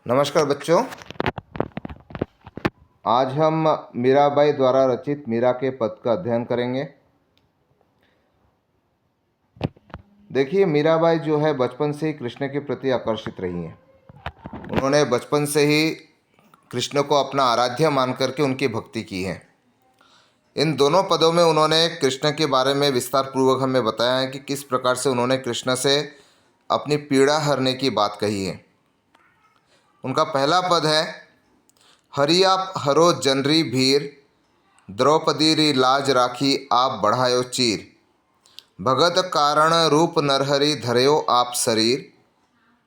नमस्कार बच्चों, आज हम मीराबाई द्वारा रचित मीरा के पद का अध्ययन करेंगे। देखिए, मीराबाई जो है बचपन से ही कृष्ण के प्रति आकर्षित रही हैं। उन्होंने बचपन से ही कृष्ण को अपना आराध्य मान करके उनकी भक्ति की है। इन दोनों पदों में उन्होंने कृष्ण के बारे में विस्तार पूर्वक हमें बताया है कि किस प्रकार से उन्होंने कृष्ण से अपनी पीड़ा हरने की बात कही है। उनका पहला पद है, हरि आप हरो जनरी भीर, द्रौपदी री लाज राखी आप बढ़ायो चीर, भगत कारण रूप नरहरि धरयो आप शरीर,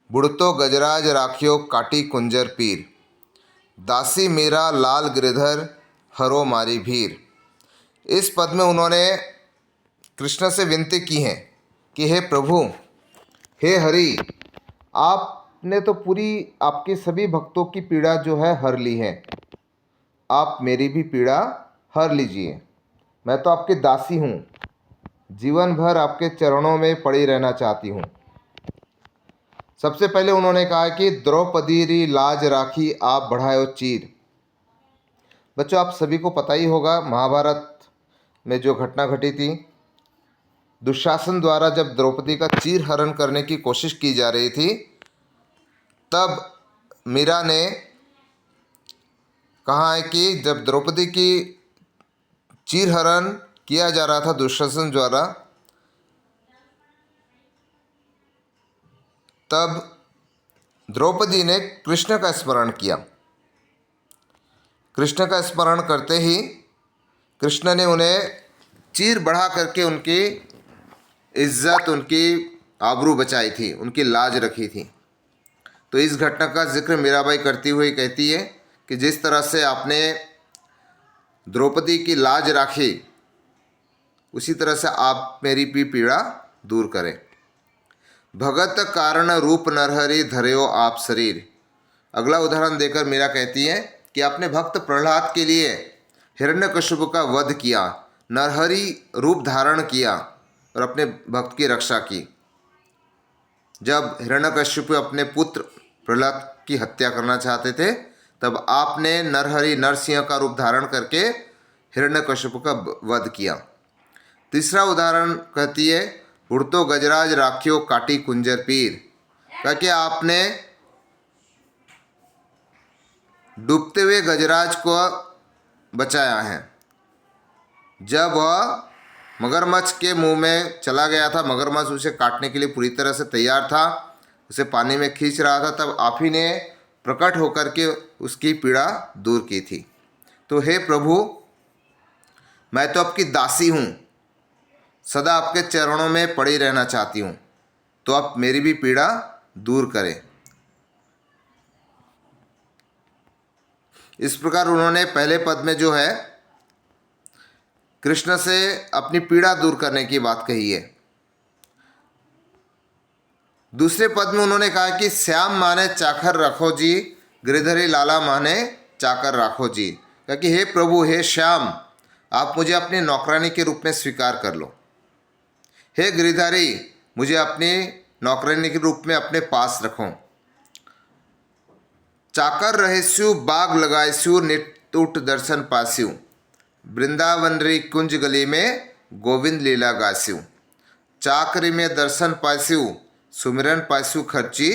बुढ़तो गजराज राखियो काटी कुंजर पीर, दासी मीरा लाल गिरधर हरो मारी भीर। इस पद में उन्होंने कृष्ण से विनती की है कि हे प्रभु, हे हरि, आपने तो पूरी आपके सभी भक्तों की पीड़ा जो है हर ली है, आप मेरी भी पीड़ा हर लीजिए। मैं तो आपकी दासी हूँ, जीवन भर आपके चरणों में पड़ी रहना चाहती हूँ। सबसे पहले उन्होंने कहा कि द्रौपदी री लाज राखी आप बढ़ायो चीर। बच्चों, आप सभी को पता ही होगा महाभारत में जो घटना घटी थी। दुशासन द्वारा जब द्रौपदी का चीर हरण करने की कोशिश की जा रही थी, तब मीरा ने कहा है कि जब द्रौपदी की चीर हरण किया जा रहा था दुशासन द्वारा, तब द्रौपदी ने कृष्ण का स्मरण किया। कृष्ण का स्मरण करते ही कृष्ण ने उन्हें चीर बढ़ा करके उनकी इज्जत, उनकी आबरू बचाई थी, उनकी लाज रखी थी। तो इस घटना का जिक्र मीराबाई करती हुई कहती है कि जिस तरह से आपने द्रौपदी की लाज राखी, उसी तरह से आप मेरी भी पीड़ा दूर करें। भगत कारण रूप नरहरि धरयो आप शरीर। अगला उदाहरण देकर मीरा कहती है कि आपने भक्त प्रहलाद के लिए हिरण्यकश्यप का वध किया, नरहरि रूप धारण किया और अपने भक्त की रक्षा की। जब हिरण्यकश्यप अपने पुत्र प्रहलाद की हत्या करना चाहते थे, तब आपने नरहरि नरसिंह का रूप धारण करके हिरण्यकश्यप का वध किया। तीसरा उदाहरण कहती है, उड़तो गजराज राखियो काटी कुंजर पीर। ताकि आपने डूबते हुए गजराज को बचाया है। जब वह मगरमच्छ के मुंह में चला गया था, मगरमच्छ उसे काटने के लिए पूरी तरह से तैयार था, उसे पानी में खींच रहा था, तब आप ही ने प्रकट होकर के उसकी पीड़ा दूर की थी। तो हे प्रभु, मैं तो आपकी दासी हूँ, सदा आपके चरणों में पड़ी रहना चाहती हूँ, तो आप मेरी भी पीड़ा दूर करें। इस प्रकार उन्होंने पहले पद में जो है कृष्ण से अपनी पीड़ा दूर करने की बात कही है। दूसरे पद में उन्होंने कहा कि श्याम माने चाकर रखो जी, गिरधरी लाला माने चाकर राखो जी। कहा कि हे प्रभु, हे श्याम, आप मुझे अपनी नौकरानी के रूप में स्वीकार कर लो। हे गिरधारी, मुझे अपनी नौकरानी के रूप में अपने पास रखो। चाकर रहेस्यु बाग लगायस्यु निटूट दर्शन पास्यु, वृंदावन री कुंज गली में गोविंद लीला गास्यु। चाकरी में दर्शन पास्यु, सुमिरन पास्यु खर्ची,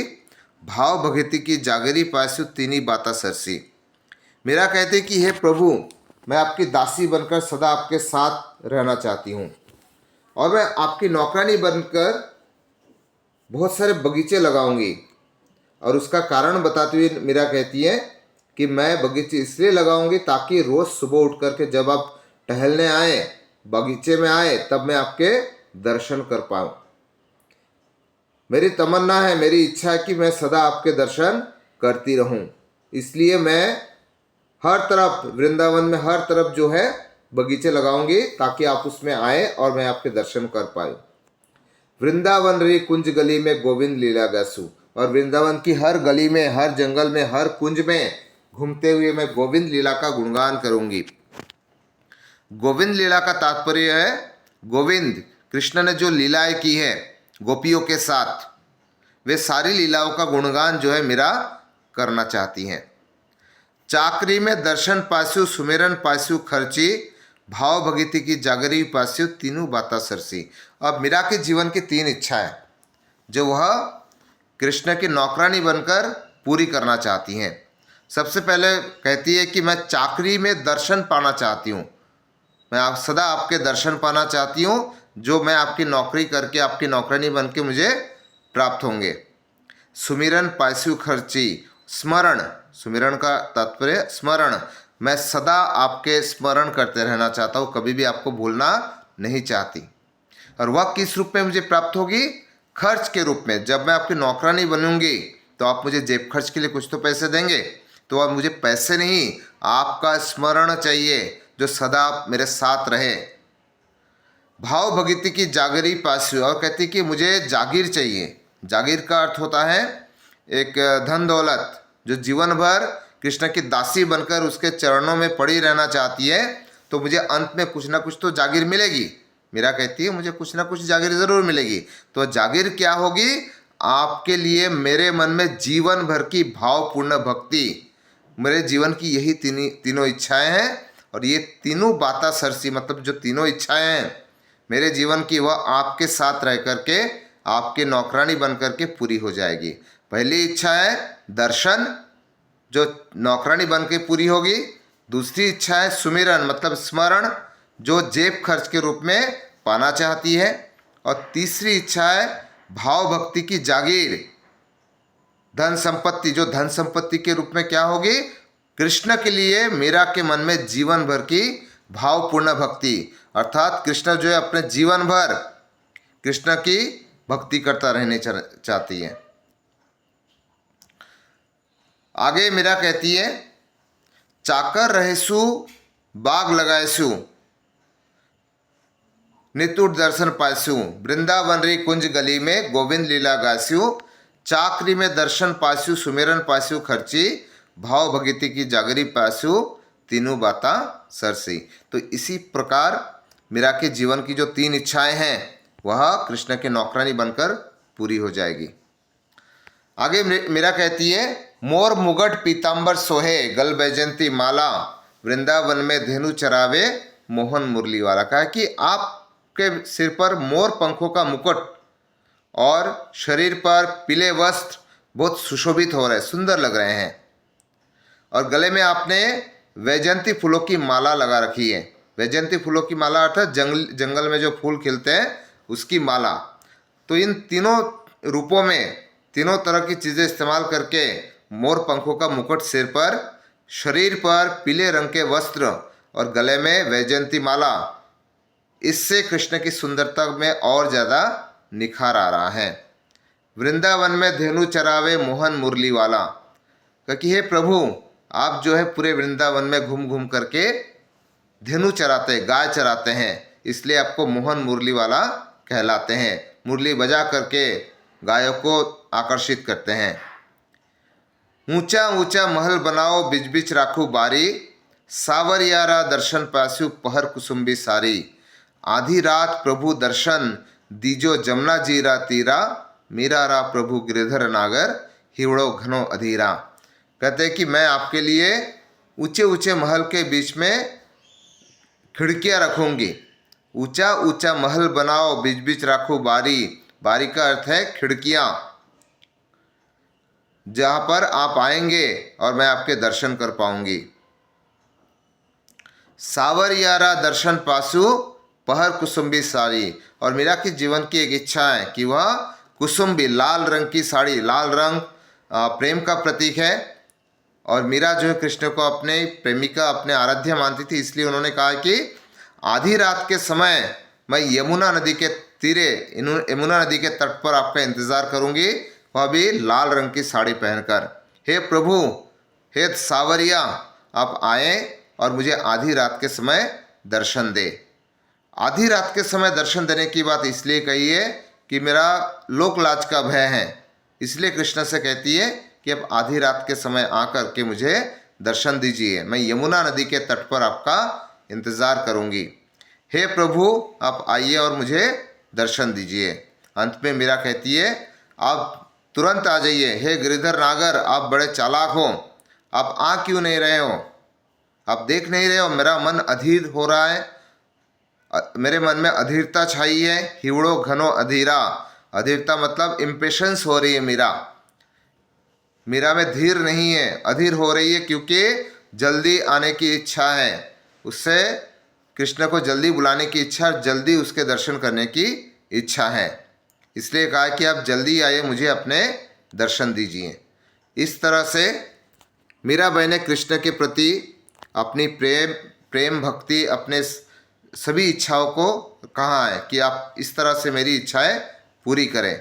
भाव भगति की जागरी पास्यु तीनी बाता सरसी। मेरा कहते कि हे प्रभु, मैं आपकी दासी बनकर सदा आपके साथ रहना चाहती हूँ और मैं आपकी नौकरानी बनकर बहुत सारे बगीचे लगाऊंगी। और उसका कारण बताते हुए मीरा कहती है कि मैं बगीचे इसलिए लगाऊंगी ताकि रोज़ सुबह उठ करके जब आप टहलने आए, बगीचे में आए, तब मैं आपके दर्शन कर पाऊँ। मेरी तमन्ना है, मेरी इच्छा है कि मैं सदा आपके दर्शन करती रहूं। इसलिए मैं हर तरफ, वृंदावन में हर तरफ जो है बगीचे लगाऊंगी ताकि आप उसमें आए और मैं आपके दर्शन कर पाऊँ। वृंदावन री कुंज गली में गोविंद लीला गासु। और वृंदावन की हर गली में, हर जंगल में, हर कुंज में घूमते हुए मैं गोविंद लीला का गुणगान करूंगी। गोविंद लीला का तात्पर्य है, गोविंद कृष्ण ने जो लीलाएं की है गोपियों के साथ, वे सारी लीलाओं का गुणगान जो है मीरा करना चाहती हैं। चाकरी में दर्शन पास्यु सुमिरन पास्यु खर्ची, भाव भगति की जागरी पास्यु तीनों बाता सरसी। अब मीरा के जीवन की 3 इच्छाएं जो वह कृष्ण की नौकरानी बनकर पूरी करना चाहती हैं। सबसे पहले कहती है कि मैं चाकरी में दर्शन पाना चाहती हूँ, मैं आप सदा आपके दर्शन पाना चाहती हूँ, जो मैं आपकी नौकरी करके आपकी नौकरानी बन के मुझे प्राप्त होंगे। सुमिरन पास्यु खर्ची, स्मरण, सुमिरन का तात्पर्य स्मरण, मैं सदा आपके स्मरण करते रहना चाहता हूँ, कभी भी आपको भूलना नहीं चाहती। और वह किस रूप में मुझे प्राप्त होगी? खर्च के रूप में। जब मैं आपकी नौकरानी बनूंगी तो आप मुझे जेब खर्च के लिए कुछ तो पैसे देंगे, तो अब मुझे पैसे नहीं, आपका स्मरण चाहिए जो सदा आप मेरे साथ रहे। भाव भगति की जागरी पास्यु, और कहती कि मुझे जागीर चाहिए। जागीर का अर्थ होता है एक धन दौलत, जो जीवन भर कृष्ण की दासी बनकर उसके चरणों में पड़ी रहना चाहती है, तो मुझे अंत में कुछ ना कुछ तो जागीर मिलेगी। मीरा कहती है मुझे कुछ ना कुछ जागीर ज़रूर मिलेगी। तो जागीर क्या होगी? आपके लिए मेरे मन में जीवन भर की भावपूर्ण भक्ति। मेरे जीवन की यही तीनों इच्छाएं हैं, और ये तीनों बाता सरसी, मतलब जो तीनों इच्छाएं हैं मेरे जीवन की, वह आपके साथ रह करके आपके नौकरानी बन करके पूरी हो जाएगी। पहली इच्छा है दर्शन, जो नौकरानी बन के पूरी होगी। दूसरी इच्छा है सुमिरन, मतलब स्मरण, जो जेब खर्च के रूप में पाना चाहती है। और तीसरी इच्छा है भाव भक्ति की जागीर, धन संपत्ति, जो धन संपत्ति के रूप में क्या होगी? कृष्ण के लिए मीरा के मन में जीवन भर की भावपूर्ण भक्ति, अर्थात कृष्ण जो है अपने जीवन भर कृष्ण की भक्ति करता रहने चाहती है। आगे मीरा कहती है चाकर रहेसु बाग लगाएसु, नितुट दर्शन पास्यु, वृंदावन री कुंज गली में गोविंद लीला गास्यु, चाकरी में दर्शन पास्यु सुमिरन पास्यु खर्ची, भाव भगति की जागरी पास्यु तीनों बाता सरसी। तो इसी प्रकार मीरा के जीवन की जो 3 इच्छाएं हैं वह कृष्ण के नौकरानी बनकर पूरी हो जाएगी। आगे मीरा कहती है मोर मुगट पीताम्बर सोहे, गल बैजंती माला, वृंदावन में धेनु चरावे मोहन मुरली वाला। कहा कि आपके सिर पर मोर पंखों का मुकुट और शरीर पर पीले वस्त्र बहुत सुशोभित हो रहे, सुंदर लग रहे हैं, और गले में आपने वैजंती फूलों की माला लगा रखी है। वैजंती फूलों की माला अर्थात जंगल में जो फूल खिलते हैं उसकी माला। तो इन तीनों रूपों में तीनों तरह की चीज़ें इस्तेमाल करके मोर पंखों का मुकुट सिर पर, शरीर पर पीले रंग के वस्त्र और गले में वैजयंती माला, इससे कृष्ण की सुंदरता में और ज़्यादा निखार आ रहा है। वृंदावन में धेनु चरावे मोहन मुरली वाला, क्योंकि हे प्रभु आप जो है पूरे वृंदावन में घूम घूम करके धेनु चराते, गाय चराते हैं, इसलिए आपको मोहन मुरली वाला कहलाते हैं। मुरली बजा करके गायों को आकर्षित करते हैं। ऊंचा ऊंचा महल बनाओ बिच बिच राखू बारी, सावरियारा दर्शन पास्यु पहर कुसुम्बी सारी, आधी रात प्रभु दर्शन दीजो जमुना जीरा तीरा, मीरा रा प्रभु गिरधर नागर हिवड़ो घनो अधीरा। कहते हैं कि मैं आपके लिए ऊंचे ऊंचे महल के बीच में खिड़कियां रखूंगी। ऊंचा ऊंचा महल बनाओ बीच बीच राखो बारी, बारी का अर्थ है खिड़कियां, जहां पर आप आएंगे और मैं आपके दर्शन कर पाऊंगी। सावरियारा दर्शन पासु पहर कुसुम्बी साड़ी, और मीरा की जीवन की एक इच्छा है कि वह कुसुम्बी लाल रंग की साड़ी, लाल रंग प्रेम का प्रतीक है, और मीरा जो है कृष्ण को अपने प्रेमिका, अपने आराध्य मानती थी, इसलिए उन्होंने कहा कि आधी रात के समय मैं यमुना नदी के तीरे, यमुना नदी के तट पर आपका इंतज़ार करूंगी, वह भी लाल रंग की साड़ी पहनकर। हे प्रभु, हे सावरिया, आप आए और मुझे आधी रात के समय दर्शन दे। आधी रात के समय दर्शन देने की बात इसलिए कही है कि मेरा लोक लाज का भय है, इसलिए कृष्ण से कहती है कि अब आधी रात के समय आकर के मुझे दर्शन दीजिए, मैं यमुना नदी के तट पर आपका इंतज़ार करूंगी। हे प्रभु, आप आइए और मुझे दर्शन दीजिए। अंत में मीरा कहती है अब तुरंत आ जाइए। हे गिरिधर नागर, आप बड़े चालाक हो, आप आ क्यों नहीं रहे हो? आप देख नहीं रहे हो मेरा मन अधीर हो रहा है, मेरे मन में अधीरता छाई है। हिवड़ो घनो अधीरा, अधीरता मतलब इम्पेशंस हो रही है मीरा में धीर नहीं है, अधीर हो रही है, क्योंकि जल्दी आने की इच्छा है। उससे कृष्ण को जल्दी बुलाने की इच्छा, जल्दी उसके दर्शन करने की इच्छा है। इसलिए कहा कि आप जल्दी आइए, मुझे अपने दर्शन दीजिए। इस तरह से मीराबाई ने कृष्ण के प्रति अपनी प्रेम भक्ति, अपने सभी इच्छाओं को कहा है कि आप इस तरह से मेरी इच्छाएं पूरी करें।